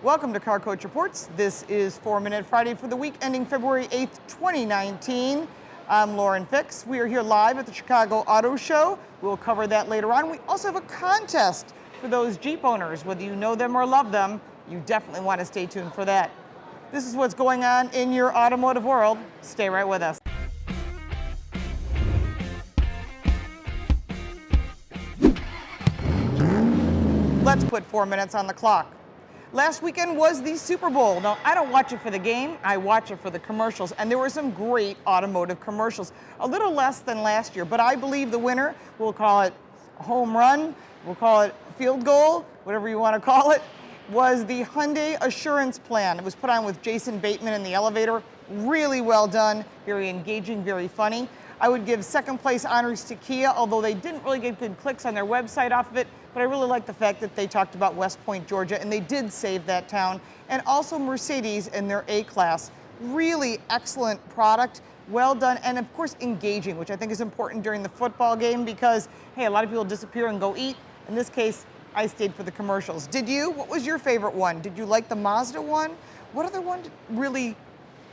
Welcome to Car Coach Reports. This is 4-Minute Friday for the week ending February 8th, 2019. I'm Lauren Fix. We are here live at the Chicago Auto Show. We'll cover that later on. We also have a contest for those Jeep owners. Whether you know them or love them, you definitely want to stay tuned for that. This is what's going on in your automotive world. Stay right with us. Let's put 4 minutes on the clock. Last weekend was the Super Bowl. Now, I don't watch it for the game, I watch it for the commercials, and there were some great automotive commercials. A little less than last year, but I believe the winner, we'll call it a home run, we'll call it field goal, whatever you want to call it, was the Hyundai Assurance plan. It was put on with Jason Bateman in the elevator. Really well done, very engaging, very funny. I would give second place honors to Kia, although they didn't really get good clicks on their website off of it, but I really like the fact that they talked about West Point, Georgia, and they did save that town. And also Mercedes in their A-Class. Really excellent product, well done, and of course engaging, which I think is important during the football game because, hey, a lot of people disappear and go eat. In this case, I stayed for the commercials. Did you? What was your favorite one? Did you like the Mazda one? What other one really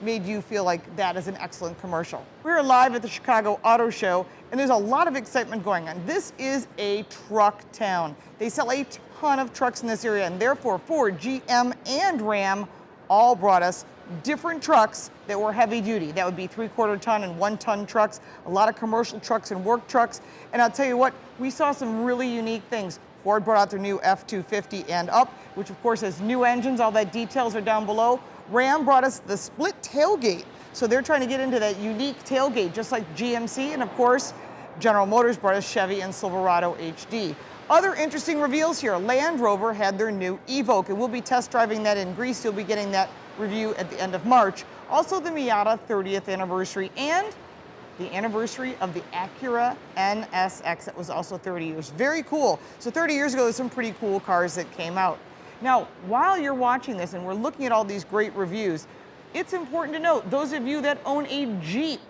made you feel like that is an excellent commercial? We're live at the Chicago Auto Show, and there's a lot of excitement going on. This is a truck town. They sell a ton of trucks in this area, and therefore Ford, GM, and Ram all brought us different trucks that were heavy duty. That would be 3/4 ton and 1 ton trucks, a lot of commercial trucks and work trucks. And I'll tell you what, we saw some really unique things. Ford brought out their new F-250 and up, which of course has new engines. All that details are down below. Ram brought us the split tailgate. So they're trying to get into that unique tailgate, just like GMC. And of course, General Motors brought us Chevy and Silverado HD. Other interesting reveals here. Land Rover had their new Evoque, and we'll be test driving that in Greece. You'll be getting that review at the end of March. Also the Miata 30th anniversary and the anniversary of the Acura NSX. That was also 30 years. Very cool. So 30 years ago, there's some pretty cool cars that came out. Now, while you're watching this and we're looking at all these great reviews, it's important to note, those of you that own a Jeep,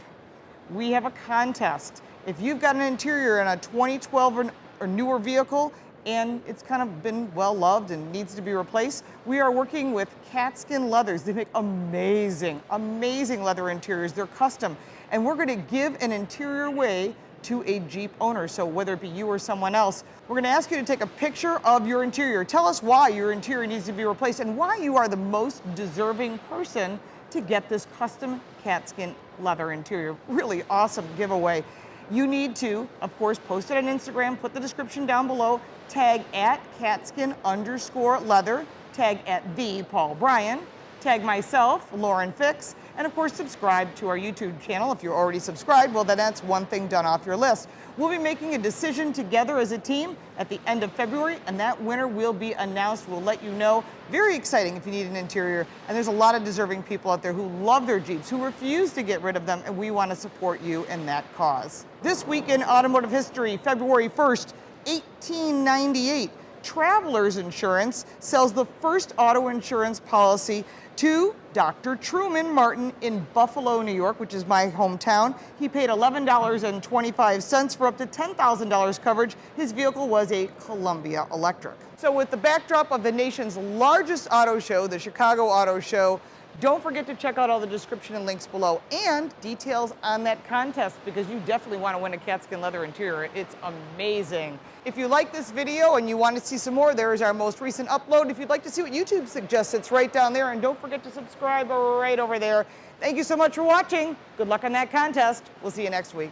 we have a contest. If you've got an interior in a 2012 or newer vehicle and it's kind of been well loved and needs to be replaced, we are working with Katzkin leathers. They make amazing, amazing leather interiors. They're custom. And we're going to give an interior away to a Jeep owner. So whether it be you or someone else, we're going to ask you to take a picture of your interior. Tell us why your interior needs to be replaced and why you are the most deserving person to get this custom Katzkin leather interior. Really awesome giveaway. You need to, of course, post it on Instagram, put the description down below, tag at Katzkin_leather, tag at the Paul Bryan, tag myself, Lauren Fix, and of course subscribe to our YouTube channel. If you're already subscribed, well then that's one thing done off your list. We'll be making a decision together as a team at the end of February, and that winner will be announced. We'll let you know. Very exciting if you need an interior, and there's a lot of deserving people out there who love their Jeeps, who refuse to get rid of them, and we want to support you in that cause. This week in automotive history, February 1st, 1898, Travelers Insurance sells the first auto insurance policy to Dr. Truman Martin in Buffalo, New York, which is my hometown. He paid $11.25 for up to $10,000 coverage. His vehicle was a Columbia Electric. So with the backdrop of the nation's largest auto show, the Chicago Auto Show, don't forget to check out all the description and links below and details on that contest because you definitely want to win a Katzkin leather interior. It's amazing. If you like this video and you want to see some more, there is our most recent upload. If you'd like to see what YouTube suggests, it's right down there. And don't forget to subscribe right over there. Thank you so much for watching. Good luck on that contest. We'll see you next week.